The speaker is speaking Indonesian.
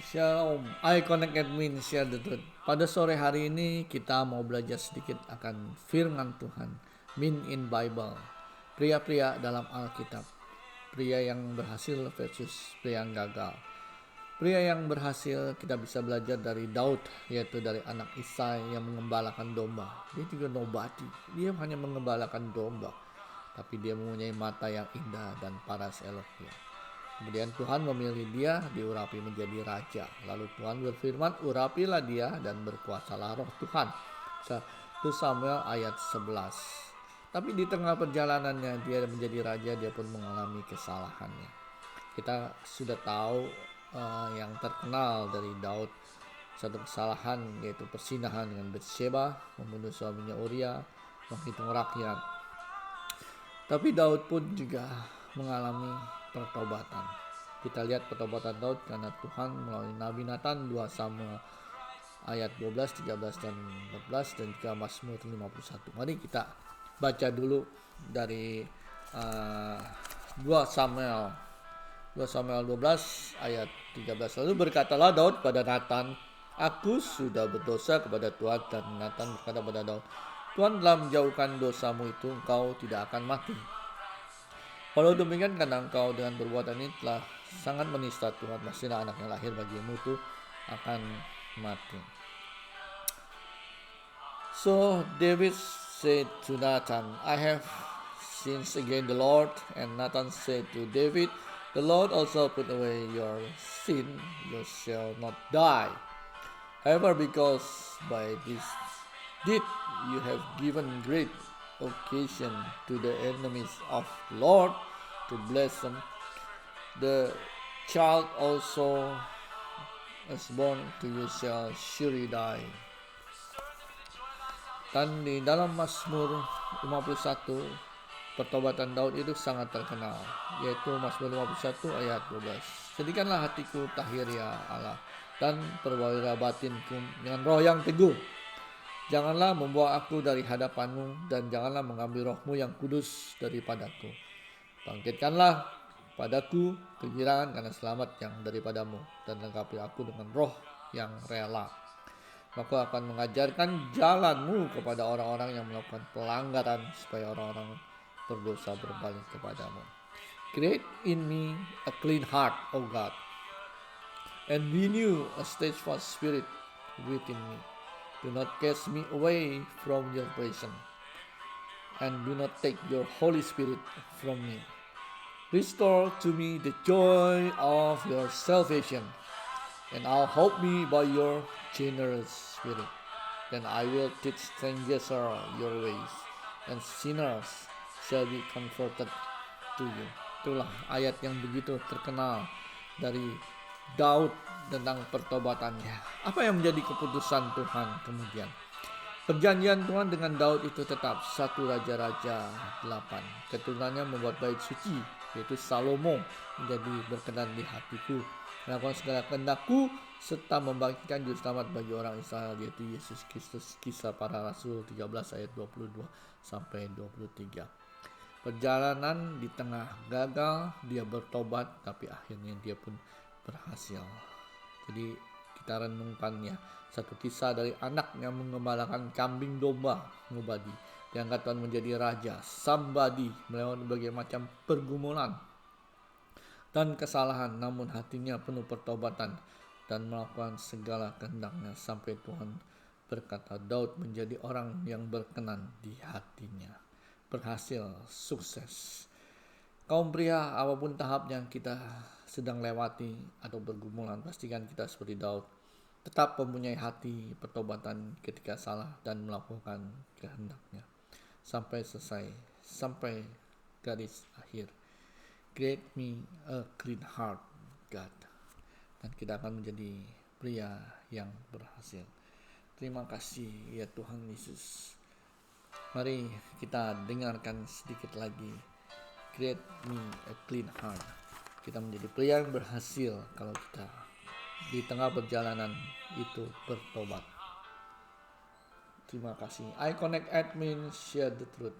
Shalom, I Connect Admin Share the Truth. Pada sore hari ini kita mau belajar sedikit akan firman Tuhan. Min in Bible. Pria-pria dalam Alkitab. Pria yang berhasil versus pria yang gagal. Pria yang berhasil kita bisa belajar dari Daud, yaitu dari anak Isai yang mengembalakan domba. Dia juga nobody, dia hanya mengembalakan domba, tapi dia mempunyai mata yang indah dan paras eloknya. Kemudian Tuhan memilih dia diurapi menjadi raja. Lalu Tuhan berfirman, urapilah dia dan berkuasalah roh Tuhan. 1 Samuel ayat 11. Tapi di tengah perjalanannya dia menjadi raja, dia pun mengalami kesalahannya. Kita sudah tahu yang terkenal dari Daud, satu kesalahan yaitu persinahan dengan Batsheba, membunuh suaminya Uria, menghitung rakyat. Tapi Daud pun juga mengalami pertobatan. Kita lihat pertobatan Daud karena Tuhan melalui Nabi Nathan 2 Samuel ayat 12, 13 dan 14 dan juga Mazmur 51. Mari kita baca dulu dari 2 Samuel 12 ayat 13. Lalu berkatalah Daud pada Nathan, aku sudah berdosa kepada Tuhan. Dan Nathan berkata pada Daud, Tuhan telah menjauhkan dosamu itu, engkau tidak akan mati. Walau demikian karena engkau dengan perbuatan ini telah sangat menista Tuhan, pastilah anak yang lahir bagimu itu akan mati. So David said to Nathan, I have sinned against the Lord. And Nathan said to David, the Lord also put away your sin, you shall not die. However, because by this deed you have given great occasion to the enemies of the Lord to bless them, the child also is born to you shall surely die. Dan di dalam Mazmur 51 pertobatan Daud itu sangat terkenal, yaitu Mazmur 51 ayat 12. Jadikanlah hatiku tahir ya Allah, dan perbaharui batinku dengan roh yang teguh. Janganlah membawa aku dari hadapanmu, dan janganlah mengambil rohmu yang kudus daripadaku. Bangkitkanlah padaku kegembiraan karena selamat yang daripadamu, dan lengkapi aku dengan roh yang rela. Maka akan mengajarkan jalanmu kepada orang-orang yang melakukan pelanggaran, supaya orang-orang berdosa berbalik kepadamu. Create in me a clean heart, O God, and renew a steadfast spirit within me. Do not cast me away from your presence, and do not take your Holy Spirit from me. Restore to me the joy of your salvation, and help me by your generous spirit. Then I will teach strangers your ways, and sinners shall be converted to you. Itulah ayat yang begitu terkenal dari Daud tentang pertobatannya. Apa yang menjadi keputusan Tuhan kemudian? Perjanjian Tuhan dengan Daud itu tetap 1 Raja-Raja 8. Keturunannya membuat bait suci, yaitu Salomo, menjadi berkenan di hatiku, melakukan segala kehendakku, serta membangkitkan juru selamat bagi orang Israel, yaitu Yesus Kristus. Kisah Para Rasul 13 ayat 22 sampai 23. Perjalanan di tengah gagal, dia bertobat, tapi akhirnya dia pun berhasil. Jadi kita renungkannya, satu kisah dari anak yang mengembalakan kambing domba, nobody, diangkat Tuhan menjadi raja, somebody, melewati berbagai macam pergumulan dan kesalahan, namun hatinya penuh pertobatan dan melakukan segala kehendaknya, sampai Tuhan berkata Daud menjadi orang yang berkenan di hatinya, berhasil, sukses. Kaum pria, apapun tahap yang kita sedang lewati atau pergumulan, pastikan kita seperti Daud, tetap mempunyai hati pertobatan ketika salah dan melakukan kehendaknya sampai selesai, sampai garis akhir. Create me a clean heart, God. Dan kita akan menjadi pria yang berhasil. Terima kasih ya Tuhan Yesus. Mari kita dengarkan sedikit lagi. Create me a clean heart. Kita menjadi pria yang berhasil kalau kita di tengah perjalanan itu bertobat. Terima kasih. I Connect Admin Share the Truth.